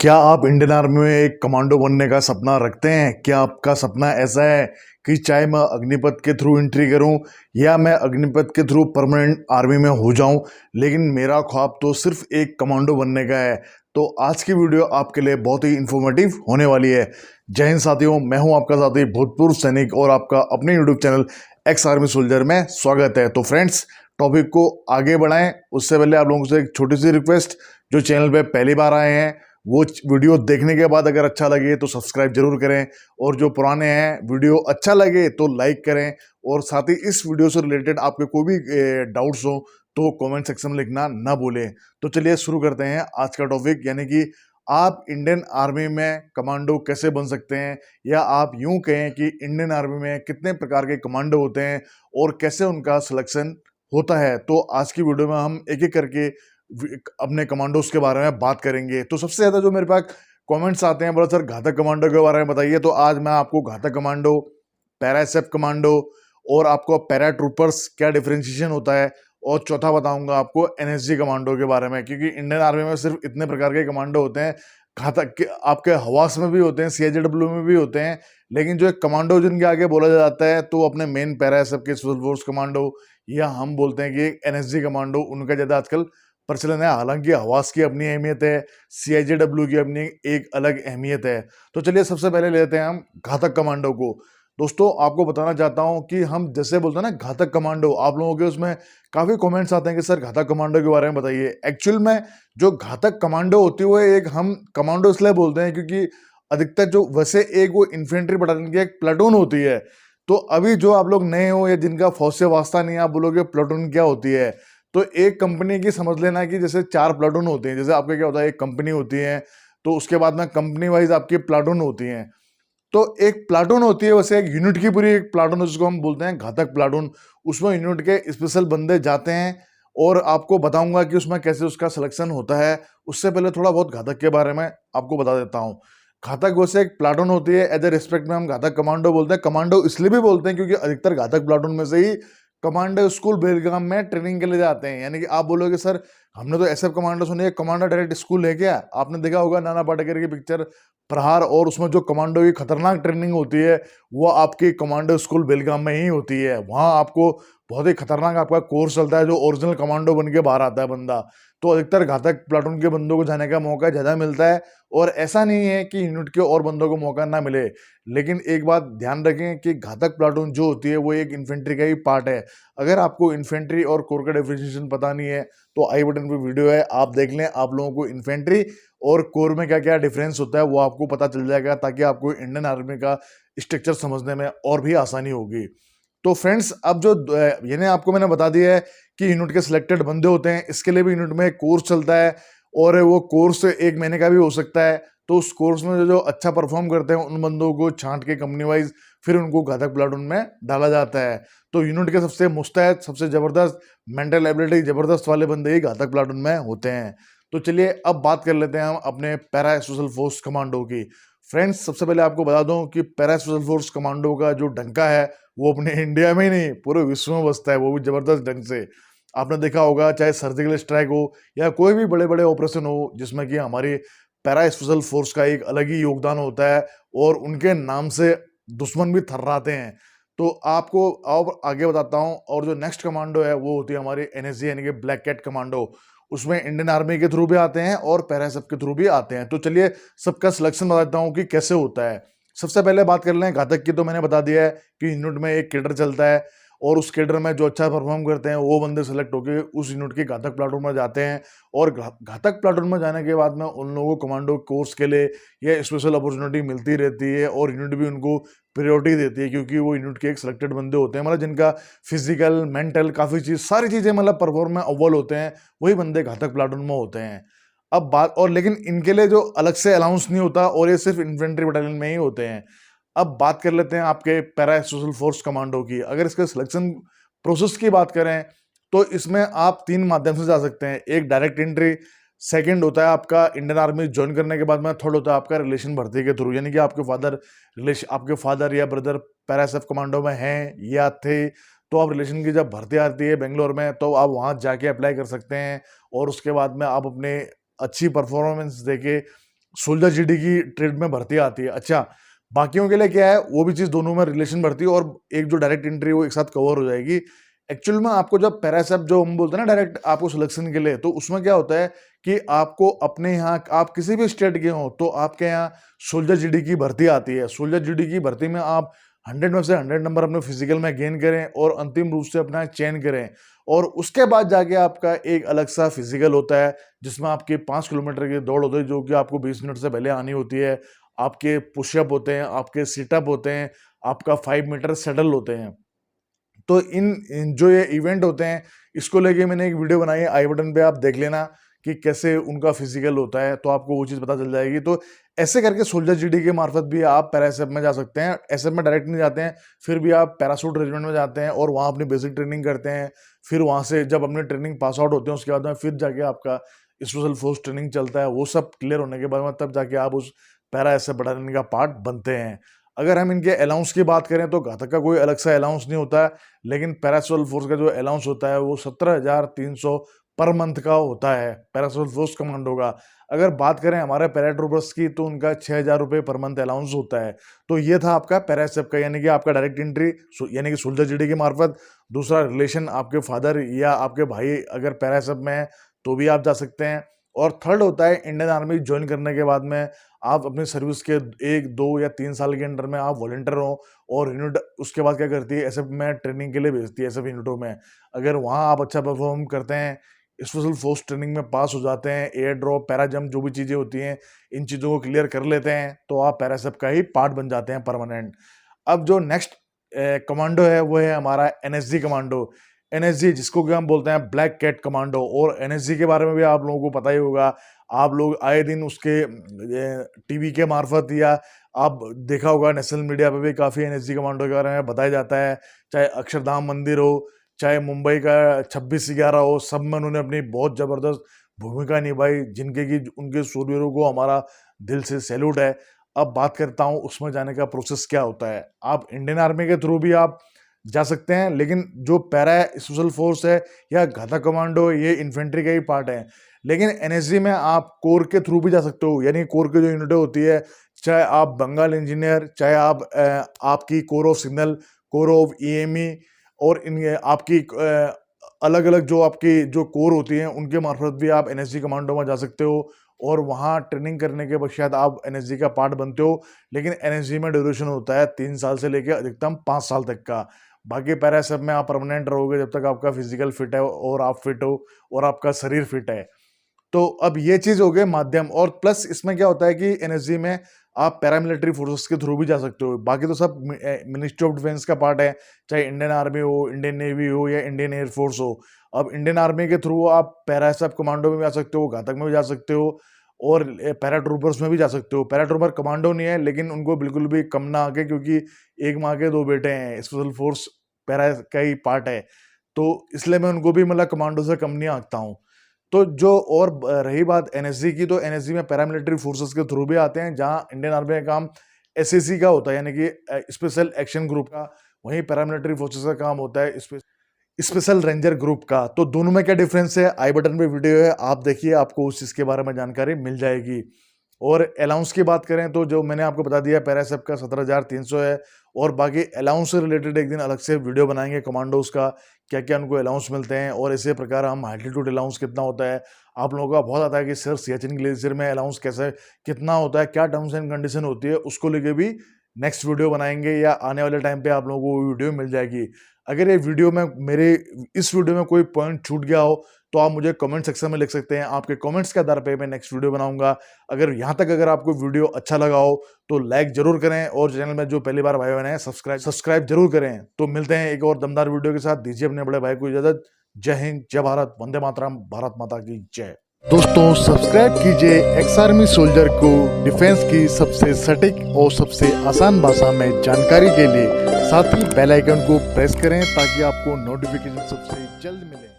क्या आप Indian army में एक कमांडो बनने का सपना रखते हैं? क्या आपका सपना ऐसा है कि चाहे मैं अग्निपथ के थ्रू एंट्री करूं या मैं अग्निपथ के थ्रू परमानेंट आर्मी में हो जाऊं, लेकिन मेरा ख्वाब तो सिर्फ एक कमांडो बनने का है। तो आज की वीडियो आपके लिए बहुत ही इंफॉर्मेटिव होने वाली है। जय हिंद साथियों, मैं हूं आपका साथी भूतपूर्व सैनिक और आपका अपने YouTube channel ex army soldier में स्वागत है। तो फ्रेंड्स, टॉपिक को आगे बढ़ाएं उससे पहले आप लोगों से एक छोटी सी रिक्वेस्ट, जो चैनल पे पहली बार आए हैं वो वीडियो देखने के बाद अगर अच्छा लगे तो सब्सक्राइब जरूर करें, और जो पुराने हैं वीडियो अच्छा लगे तो लाइक करें, और साथ ही इस वीडियो से रिलेटेड आपके कोई भी डाउट्स हो तो कमेंट सेक्शन में लिखना ना भूलें। तो चलिए शुरू करते हैं आज का टॉपिक, यानी कि आप इंडियन आर्मी में कमांडो कैसे बन सकते हैं, या आप यूं कहें कि इंडियन आर्मी में कितने प्रकार के कमांडो होते हैं और कैसे उनका सिलेक्शन होता है। तो आज की वीडियो में हम एक एक करके अपने कमांडोज के बारे में बात करेंगे। तो सबसे ज्यादा जो मेरे पास कमेंट्स आते हैं, बोला सर घातक कमांडो के बारे में बताइए। तो आज मैं आपको घातक कमांडो, पैरासेप कमांडो और आपको पैरा ट्रूपर्स क्या डिफरेंशिएशन होता है, और चौथा बताऊंगा आपको एनएसजी कमांडो के बारे में, क्योंकि इंडियन आर्मी में सिर्फ इतने प्रकार के कमांडो होते हैं। घातक के आपके हवास में भी होते हैं, सीआईजेडब्ल्यू में भी होते हैं, लेकिन जो एक कमांडो जिनके आगे बोला जाता है तो अपने मेन पैरासेप के स्पेशल फोर्स कमांडो, या हम बोलते हैं कि एनएसजी कमांडो, उनका ज्यादा आजकल प्रचलन है। हालांकि हवास की अपनी अहमियत है, सीआईजेडब्ल्यू की अपनी एक अलग अहमियत है। तो चलिए सबसे पहले लेते हैं हम घातक कमांडो को। दोस्तों, आपको बताना चाहता हूं कि हम जैसे बोलते हैं ना घातक कमांडो, आप लोगों के उसमें काफी कमेंट्स आते हैं कि सर घातक कमांडो के बारे में बताइए। एक्चुअल में जो घातक कमांडो होती है वो एक, हम कमांडो इसलिए बोलते हैं क्योंकि अधिकतर जो वैसे एक वो इन्फेंट्री बटालियन की एक प्लाटून होती है। तो अभी जो आप लोग नए हो या जिनका फौज से वास्ता नहीं है, आप बोलोगे प्लाटून क्या होती है। तो एक कंपनी की समझ लेना कि जैसे 4 प्लाटून होते हैं। जैसे आपके क्या होता है, एक कंपनी होती है, तो उसके बाद में कंपनी वाइज आपकी प्लाटून होती हैं। तो एक प्लाटून होती है, वैसे एक यूनिट की पूरी एक प्लाटून, जिसको हम बोलते हैं घातक प्लाटून। उसमें यूनिट के स्पेशल बंदे जाते हैं, और आपको बताऊंगा कि उसमें कैसे उसका सिलेक्शन होता है। उससे पहले थोड़ा बहुत घातक के बारे में आपको बता देता हूँ। घातक वैसे एक प्लाटून होती है, एज ए रिस्पेक्ट में हम घातक कमांडो बोलते हैं। कमांडो इसलिए भी बोलते हैं क्योंकि अधिकतर घातक प्लाटून में से ही कमांडो स्कूल बेलगाम में ट्रेनिंग के लिए जाते हैं। यानी कि आप बोलोगे सर हमने तो एसएफ कमांडो सुनी है, कमांडो डायरेक्ट स्कूल है क्या? आपने देखा होगा नाना पाटेकर की पिक्चर प्रहार, और उसमें जो कमांडो की खतरनाक ट्रेनिंग होती है वो आपकी कमांडो स्कूल बेलगाम में ही होती है। वहां आपको बहुत ही खतरनाक आपका कोर्स चलता है, जो ओरिजिनल कमांडो बन के बाहर आता है बंदा। तो अधिकतर घातक प्लाटून के बंदों को जाने का मौका ज्यादा मिलता है, और ऐसा नहीं है कि यूनिट के और बंदों को मौका ना मिले। लेकिन एक बात ध्यान रखें कि घातक प्लाटून जो होती है वो एक इन्फेंट्री का ही पार्ट है। अगर आपको इन्फेंट्री और कोर का डिफरेंशिएशन पता नहीं है तो आई बटन पे वीडियो है, आप देख लें। आप लोगों को इन्फेंट्री और कोर में क्या क्या डिफरेंस होता है वो आपको पता चल जाएगा, ताकि आपको इंडियन आर्मी का स्ट्रक्चर समझने में और भी आसानी होगी। तो फ्रेंड्स, अब जो यानी आपको मैंने बता दिया है कि यूनिट के सिलेक्टेड बंदे होते हैं, इसके लिए भी यूनिट में एक कोर्स चलता है, और वो कोर्स 1 महीने का भी हो सकता है। तो उस कोर्स में जो जो अच्छा परफॉर्म करते हैं उन बंदों को छांट के कंपनी वाइज फिर उनको घातक प्लाटून में डाला जाता है। तो यूनिट के सबसे मुस्तैद, सबसे जबरदस्त, मेंटल एबिलिटी जबरदस्त वाले बंदे ही घातक प्लाटून में होते हैं। तो चलिए अब बात कर लेते हैं हम अपने पैरा स्पेशल फोर्स कमांडो की। फ्रेंड्स, सबसे पहले आपको बता दूं कि पैरा स्पेशल फोर्स कमांडो का जो डंका है वो अपने इंडिया में ही नहीं पूरे विश्व में बसता है, वो भी जबरदस्त ढंग से। आपने देखा होगा, चाहे सर्जिकल स्ट्राइक हो या कोई भी बड़े बड़े ऑपरेशन हो, जिसमें कि हमारी पैरा स्पेशल फोर्स का एक अलग ही योगदान होता है, और उनके नाम से दुश्मन भी थर्राते हैं। तो आपको और आगे बताता हूँ। और जो नेक्स्ट कमांडो है वो होती है हमारी एनएसजी, यानी कि ब्लैक कैट कमांडो। उसमें इंडियन आर्मी के थ्रू भी आते हैं और पैरासेप के थ्रू भी आते हैं। तो चलिए सबका सिलेक्शन बताता हूँ कि कैसे होता है। सबसे पहले बात कर लें घातक की, तो मैंने बता दिया है कि यूनिट में एक कैडर चलता है, और उस कैडर में जो अच्छा परफॉर्म करते हैं वो बंदे सेलेक्ट होकर उस यूनिट के घातक प्लाटून में जाते हैं। और घातक प्लाटून में जाने के बाद में उन लोगों को कमांडो कोर्स के लिए या स्पेशल अपॉर्चुनिटी मिलती रहती है, और यूनिट भी उनको प्रायोरिटी देती है, क्योंकि वो यूनिट के एक सिलेक्टेड बंदे होते हैं, मतलब जिनका फिजिकल, मेंटल, काफ़ी चीज़, सारी चीज़ें मतलब परफॉर्म में अव्वल होते हैं, वही बंदे घातक प्लाटून में होते हैं। अब बात, और लेकिन इनके लिए जो अलग से अलाउंस नहीं होता, और ये सिर्फ इन्फेंट्री बटालियन में ही होते हैं। अब बात कर लेते हैं आपके पैरा स्पेशल फोर्स कमांडो की। अगर इसके सिलेक्शन प्रोसेस की बात करें तो इसमें आप 3 माध्यम से जा सकते हैं। एक डायरेक्ट एंट्री, सेकंड होता है आपका इंडियन आर्मी ज्वाइन करने के बाद में, थर्ड होता है आपका रिलेशन भर्ती के थ्रू, यानी कि आपके फादर या ब्रदर पैरासेफ कमांडो में हैं या थे, तो आप रिलेशन की जब भर्ती आती है बेंगलोर में, तो आप वहां जाके अप्लाई कर सकते हैं, और उसके बाद में आप अपने अच्छी परफॉर्मेंस देके सोल्जर जीडी की ट्रेड में भर्ती आती है। अच्छा, बाकियों के लिए क्या है, वो भी चीज़ दोनों में रिलेशन बढ़ती है और एक जो डायरेक्ट एंट्री है वो एक साथ कवर हो जाएगी। एक्चुअल में आपको जब पैरासेप जो हम बोलते हैं ना डायरेक्ट आपको सिलेक्शन के लिए, तो उसमें क्या होता है कि आपको अपने यहाँ आप किसी भी स्टेट के हो तो आपके यहाँ सोल्जर जीडी की भर्ती आती है। सोल्जर जीडी की भर्ती में आप 100 में से 100 नंबर अपने फिजिकल में गेन करें और अंतिम रूप से अपना चयन करें, और उसके बाद जाके आपका एक अलग सा फिजिकल होता है जिसमें आपकी 5 किलोमीटर की दौड़ होती है जो कि आपको 20 मिनट से पहले आनी होती है। आपके पुशअप होते हैं, आपके सिटअप होते हैं, आपका 5 मीटर सेटल होते हैं। तो इन जो ये इवेंट होते हैं इसको लेके मैंने एक वीडियो बनाई है, आई बटन पे आप देख लेना कि कैसे उनका फिजिकल होता है, तो आपको वो चीज़ पता चल जाएगी। तो ऐसे करके सोल्जर जीडी के मार्फत भी आप पैरासेप में जा सकते हैं। एसएफ में डायरेक्ट नहीं जाते हैं, फिर भी आप पैराशूट रेजिमेंट में जाते हैं और वहाँ अपनी बेसिक ट्रेनिंग करते हैं। फिर वहाँ से जब अपनी ट्रेनिंग पास आउट होते हैं उसके बाद में फिर जाके आपका स्पेशल फोर्स ट्रेनिंग चलता है। वो सब क्लियर होने के बाद में तब जाके आप उस पैरा एसएफ बटालियन का पार्ट बनते हैं। अगर हम इनके अलाउंस की बात करें तो घातक का कोई अलग सा अलाउंस नहीं होता है, लेकिन पैरासोल फोर्स का जो अलाउंस होता है वो 17,300 पर मंथ का होता है पैरासोल फोर्स कमांडो का। अगर बात करें हमारे पैराट्रूपर्स की तो उनका 6,000 रुपये पर मंथ अलाउंस होता है। तो ये था आपका पैरासेप का, यानी कि आपका डायरेक्ट एंट्री यानी कि सोल्जर जीडी के मार्फत। दूसरा रिलेशन आपके फादर या आपके भाई अगर पैरासेप में है तो भी आप जा सकते हैं। और थर्ड होता है इंडियन आर्मी ज्वाइन करने के बाद में आप अपनी सर्विस के 1, 2 या 3 साल के अंदर में आप वॉलंटियर हो और यूनिट उसके बाद क्या करती है एसएफ में ट्रेनिंग के लिए भेजती है एसएफ यूनिटों में। अगर वहाँ आप अच्छा परफॉर्म करते हैं, स्पेशल फोर्स ट्रेनिंग में पास हो जाते हैं, एयर ड्रॉप, पैरा जंप जो भी चीज़ें होती हैं इन चीज़ों को क्लियर कर लेते हैं तो आप पैरासेप का ही पार्ट बन जाते हैं परमानेंट। अब जो नेक्स्ट कमांडो है वो है हमारा एनएसजी कमांडो। एनएसजी जिसको कि हम बोलते हैं ब्लैक कैट कमांडो, और एनएसजी के बारे में भी आप लोगों को पता ही होगा। आप लोग आए दिन उसके टीवी के मार्फत या आप देखा होगा नेशनल मीडिया पे भी काफ़ी एनएसजी कमांडो के बारे में बताया जाता है। चाहे अक्षरधाम मंदिर हो, चाहे मुंबई का 26/11 हो, सब में उन्होंने अपनी बहुत ज़बरदस्त भूमिका निभाई, जिनके कि उनके शूरवीरों को हमारा दिल से सैल्यूट है। अब बात करता हूँ उसमें जाने का प्रोसेस क्या होता है। आप इंडियन आर्मी के थ्रू भी आप जा सकते हैं, लेकिन जो पैरा स्पेशल फोर्स है या घातक कमांडो ये इन्फेंट्री का ही पार्ट है। लेकिन एनएसजी में आप कोर के थ्रू भी जा सकते हो, यानी कोर की जो यूनिटें होती है, चाहे आप बंगाल इंजीनियर, चाहे आप आपकी core of signal, core of EME और इन आपकी अलग अलग जो आपकी जो कोर होती हैं उनके मार्फत भी आप एनएसजी कमांडो में जा सकते हो और वहाँ ट्रेनिंग करने के पश्चात आप एनएसजी का पार्ट बनते हो। लेकिन एनएसजी में ड्यूरेशन होता है 3 साल से लेकर अधिकतम 5 साल तक का। बाकी पैरा सब में आप परमानेंट रहोगे जब तक आपका फिजिकल फिट है और आप फिट हो और आपका शरीर फिट है। तो अब ये चीज़ हो गई माध्यम, और प्लस इसमें क्या होता है कि एनएसजी में आप पैरामिलिट्री फोर्सेस के थ्रू भी जा सकते हो। बाकी तो सब मिनिस्ट्री ऑफ डिफेंस का पार्ट है, चाहे इंडियन आर्मी हो, इंडियन नेवी हो या इंडियन एयरफोर्स हो। अब इंडियन आर्मी के थ्रू आप पैरा सब कमांडो में भी जा सकते हो, घातक में भी जा सकते हो और पैरा ट्रूपर्स में भी जा सकते हो। पैरा ट्रूपर कमांडो नहीं है, लेकिन उनको बिल्कुल भी कम ना आके, क्योंकि एक माँ के 2 बेटे हैं, स्पेशल फोर्स पैरा का ही पार्ट है, तो इसलिए मैं उनको भी मतलब कमांडो से कम नहीं आंकता हूँ। तो जो और रही बात एनएसजी की, तो एनएसजी में पैरामिलिट्री फोर्सेस के थ्रू भी आते हैं, जहाँ इंडियन आर्मी का काम एसएसी का होता है, यानी कि स्पेशल एक्शन ग्रुप का। वहीं पैरामिलिट्री फोर्सेस का काम होता है स्पेशल रेंजर ग्रुप का। तो दोनों में क्या डिफरेंस है, आई बटन पे वीडियो है, आप देखिए, आपको उस चीज़ के बारे में जानकारी मिल जाएगी। और अलाउंस की बात करें तो जो मैंने आपको बता दिया पैरासेप का 17,300 है, और बाकी अलाउंस से रिलेटेड एक दिन अलग से वीडियो बनाएंगे कमांडोज का, क्या क्या उनको अलाउंस मिलते हैं और इसी प्रकार हम एल्टीट्यूड अलाउंस कितना होता है। आप लोगों का बहुत आता है कि सर सियाचिन ग्लेशियर में अलाउंस कैसे कितना होता है, क्या टर्म्स एंड कंडीशन होती है, उसको लेके भी नेक्स्ट वीडियो बनाएंगे या आने वाले टाइम पे आप लोगों को वो वीडियो मिल जाएगी। अगर ये वीडियो में मेरे इस वीडियो में कोई पॉइंट छूट गया हो तो आप मुझे कमेंट सेक्शन में लिख सकते हैं, आपके कमेंट्स के आधार पे मैं नेक्स्ट वीडियो बनाऊंगा। अगर यहाँ तक अगर आपको वीडियो अच्छा लगा हो तो लाइक जरूर करें, और चैनल में जो पहली बार भाई बहन है सब्सक्राइब जरूर करें। तो मिलते हैं एक और दमदार वीडियो के साथ, दीजिए अपने बड़े भाई को इजाजत। जय हिंद, जय भारत, वंदे मातरम, भारत माता की जय। दोस्तों सब्सक्राइब कीजिए एक्स आर्मी सोल्जर को डिफेंस की सबसे सटीक और सबसे आसान भाषा में जानकारी के लिए, साथ ही बेल आइकन को प्रेस करें ताकि आपको नोटिफिकेशन सबसे जल्द मिले।